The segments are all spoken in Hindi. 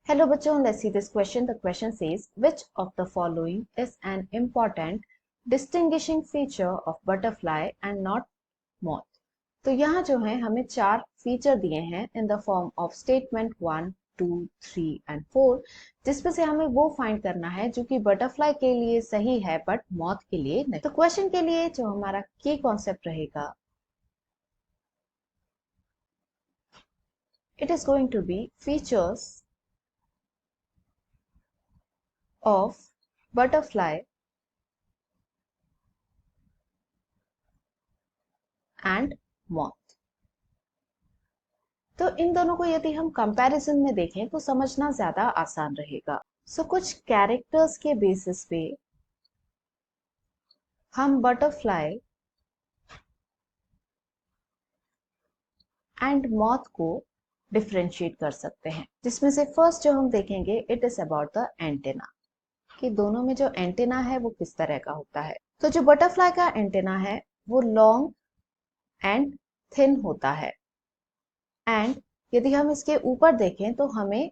Hello बच्चों, let's see this question. The question says, which of the following is an important distinguishing feature of butterfly and not moth? तो यहाँ जो है हमें 4 फीचर दिए हैं in the form of statement 1, 2, 3 and 4, जिसमें से हमें वो फाइंड करना है जो कि बटरफ्लाई के लिए सही है बट मॉथ के लिए नहीं। तो क्वेश्चन के लिए जो हमारा की कॉन्सेप्ट रहेगा, it is going to be features of butterfly and moth। तो इन दोनों को यदि हम कंपैरिजन में देखें तो समझना ज्यादा आसान रहेगा। कुछ कैरेक्टर्स के बेसिस पे हम बटरफ्लाई एंड मॉथ को डिफरेंशिएट कर सकते हैं, जिसमें से फर्स्ट जो हम देखेंगे it is about the antenna, कि दोनों में जो एंटेना है वो किस तरह का होता है। तो जो बटरफ्लाई का एंटेना है वो लॉन्ग एंड थिन होता है, एंड यदि हम इसके ऊपर देखें तो हमें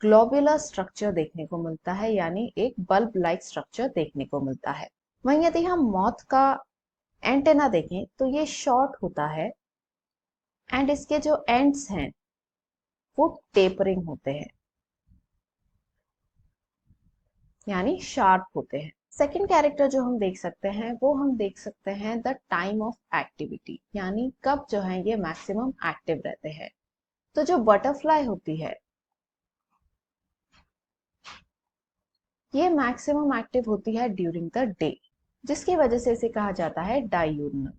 ग्लोबुलर स्ट्रक्चर देखने को मिलता है, यानी एक बल्ब लाइक स्ट्रक्चर देखने को मिलता है। वहीं यदि हम मॉथ का एंटेना देखें तो ये शॉर्ट होता है एंड इसके जो एंड्स हैं वो टेपरिंग होते हैं, यानी शार्प होते हैं। सेकेंड कैरेक्टर जो हम देख सकते हैं वो हम देख सकते हैं द टाइम ऑफ एक्टिविटी, यानी कब जो है ये मैक्सिमम एक्टिव रहते हैं। तो जो बटरफ्लाई होती है ये मैक्सिमम एक्टिव होती है ड्यूरिंग द डे, जिसकी वजह से इसे कहा जाता है डायूर्नल।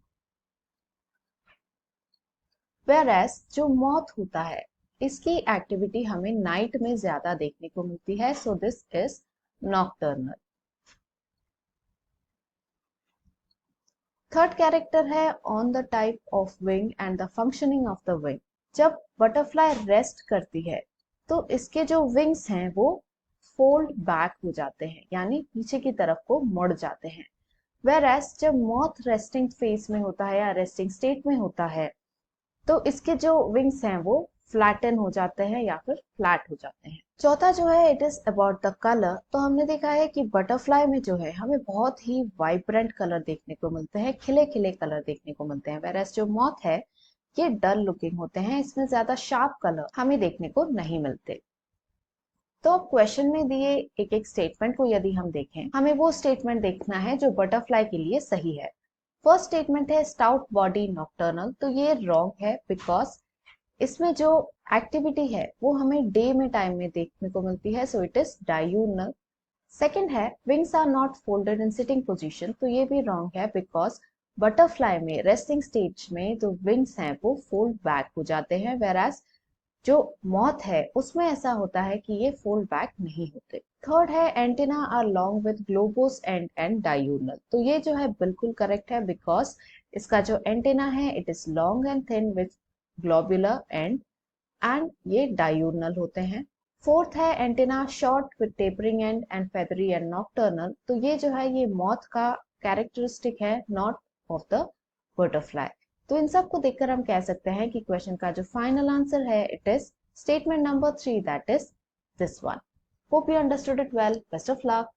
वेयरएज जो मॉथ होता है इसकी एक्टिविटी हमें नाइट में ज्यादा देखने को मिलती है, so this is nocturnal. Third character है on the type of wing and the functioning of the wing. जब बटरफ्लाई रेस्ट करती है तो इसके जो विंग्स हैं वो फोल्ड बैक हो जाते हैं, यानी पीछे की तरफ को मुड़ जाते हैं। वेयरएज जब मॉथ रेस्टिंग फेज में होता है या रेस्टिंग स्टेट में होता है तो इसके जो विंग्स हैं वो फ्लैटन हो जाते हैं या फिर फ्लैट हो जाते हैं। चौथा जो है it is about the colour. तो हमने देखा है कि बटरफ्लाई में जो है हमें बहुत ही वाइब्रेंट कलर देखने को मिलते हैं, खिले खिले कलर देखने को मिलते हैं, वेयरएज जो मॉथ है ये डल लुकिंग होते हैं, इसमें ज्यादा शार्प कलर हमें देखने को नहीं मिलते। तो अब क्वेश्चन में दिए एक एक स्टेटमेंट को यदि हम देखें, हमें वो स्टेटमेंट देखना है जो बटरफ्लाई के लिए सही है। फर्स्ट स्टेटमेंट है स्टाउट बॉडी नॉक्टर्नल। तो ये रॉन्ग है बिकॉज इसमें जो एक्टिविटी है वो हमें डे में टाइम में देखने को मिलती है, so it is diurnal. Second है wings are not folded in sitting position. तो ये भी रॉन्ग है बिकॉज बटरफ्लाई में रेस्टिंग स्टेज में जो विंग्स हैं वो फोल्ड बैक हो जाते हैं, वेयरएज जो मॉथ है उसमें ऐसा होता है कि ये फोल्ड बैक नहीं होते। थर्ड है antenna are long with globose and and diurnal. तो ये जो है बिल्कुल करेक्ट है बिकॉज इसका जो एंटेना है it is long and thin with globular and ये डायूर्नल होते हैं। फोर्थ है antenna short with tapering and feathery and nocturnal. तो ये जो है ये मॉथ का कैरेक्टरिस्टिक है, नॉट ऑफ द बटरफ्लाई। तो इन सब को देखकर हम कह सकते हैं कि क्वेश्चन का जो फाइनल आंसर है it is statement number 3, that is this one. Hope you understood it well. Best of luck.